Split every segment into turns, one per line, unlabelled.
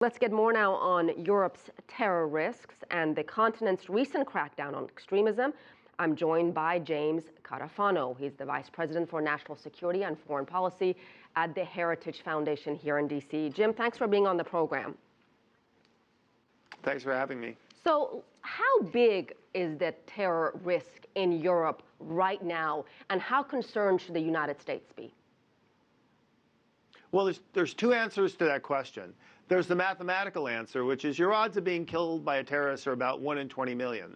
Let's get more now on Europe's terror risks and the continent's recent crackdown on extremism. I'm joined by James Carafano. He's the Vice President for National Security and Foreign Policy at the Heritage Foundation here in D.C. Jim, thanks for being on the program.
Thanks for having me.
So how big is the terror risk in Europe right now, and how concerned should the United States be?
Well, there's two answers to that question. There's the mathematical answer, which is your odds of being killed by a terrorist are about 1 in 20 million.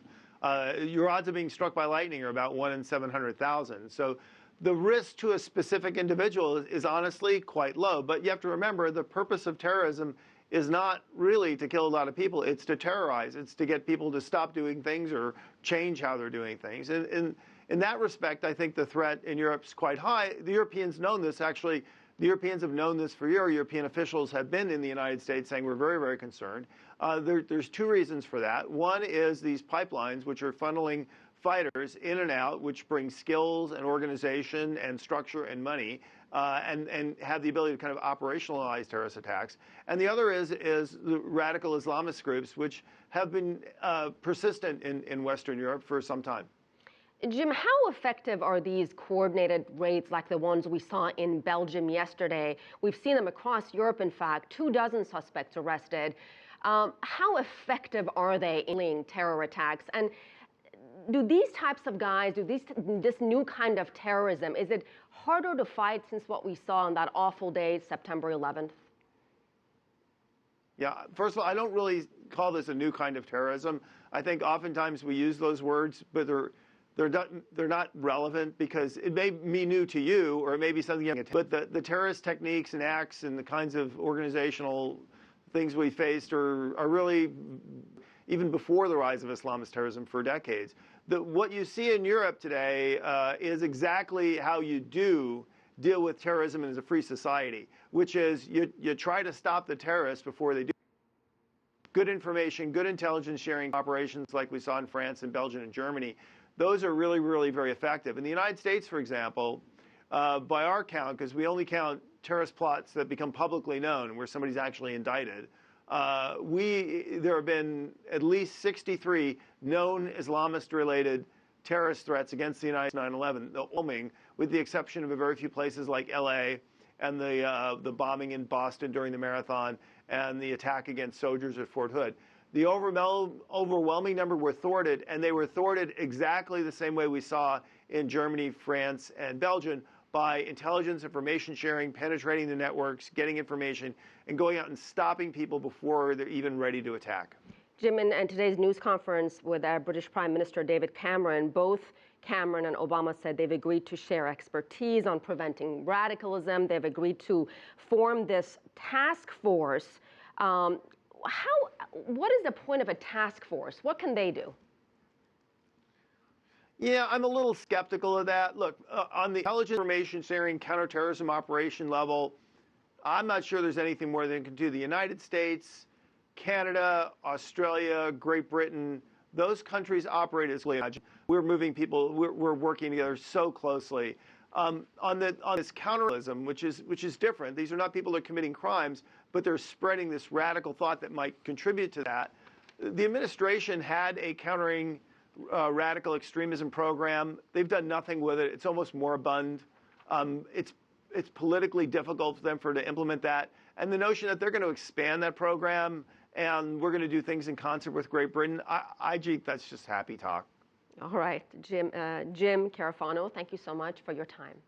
Your odds of being struck by lightning are about 1 in 700,000. So the risk to a specific individual is honestly quite low. But you have to remember, the purpose of terrorism is not really to kill a lot of people. It's to terrorize. It's to get people to stop doing things or change how they're doing things. And in that respect, I think the threat in Europe is quite high. The Europeans know this. Actually, the Europeans have known this for years. European officials have been in the United States saying we're very, very concerned. There's two reasons for that. One is these pipelines, which are funneling fighters in and out, which bring skills and organization and structure and money, and have the ability to kind of operationalize terrorist attacks. And the other is the radical Islamist groups, which have been persistent in Western Europe for some time.
Jim, how effective are these coordinated raids like the ones we saw in Belgium yesterday? We've seen them across Europe, in fact, 24 suspects arrested. How effective are they in terror attacks? And do these types of guys, this new kind of terrorism, is it harder to fight since what we saw on that awful day, September 11th?
Yeah, first of all, I don't really call this a new kind of terrorism. I think oftentimes we use those words, but they're not relevant because it may be new to you or it may be something you but the terrorist techniques and acts and the kinds of organizational things we faced are really even before the rise of Islamist terrorism for decades. What you see in Europe today is exactly how you do deal with terrorism as a free society, which is you try to stop the terrorists before they do. Good information, good intelligence sharing operations like we saw in France and Belgium and Germany, those are really, really very effective. In the United States, for example, by our count, because we only count terrorist plots that become publicly known, where somebody's actually indicted, there have been at least 63 known Islamist-related terrorist threats against the United States 9/11, with the exception of a very few places like L.A. and the bombing in Boston during the marathon and the attack against soldiers at Fort Hood. The overwhelming number were thwarted, and they were thwarted exactly the same way we saw in Germany, France, and Belgium, by intelligence, information sharing, penetrating the networks, getting information, and going out and stopping people before they're even ready to attack.
Jim, in today's news conference with British Prime Minister David Cameron, both Cameron and Obama said they've agreed to share expertise on preventing radicalism. They've agreed to form this task force. What is the point of a task force? What can they do?
Yeah, I'm a little skeptical of that. Look, on the intelligence information sharing counterterrorism operation level, I'm not sure there's anything more they can do. The United States, Canada, Australia, Great Britain, those countries operate as we're moving people, we're working together so closely. On this counterterrorism, which is different. These are not people that are committing crimes, but they're spreading this radical thought that might contribute to that. The administration had a countering radical extremism program. They've done nothing with it. It's almost moribund. It's politically difficult for them to implement that. And the notion that they're going to expand that program and we're going to do things in concert with Great Britain, that's just happy talk.
All right, Jim Carafano, thank you so much for your time.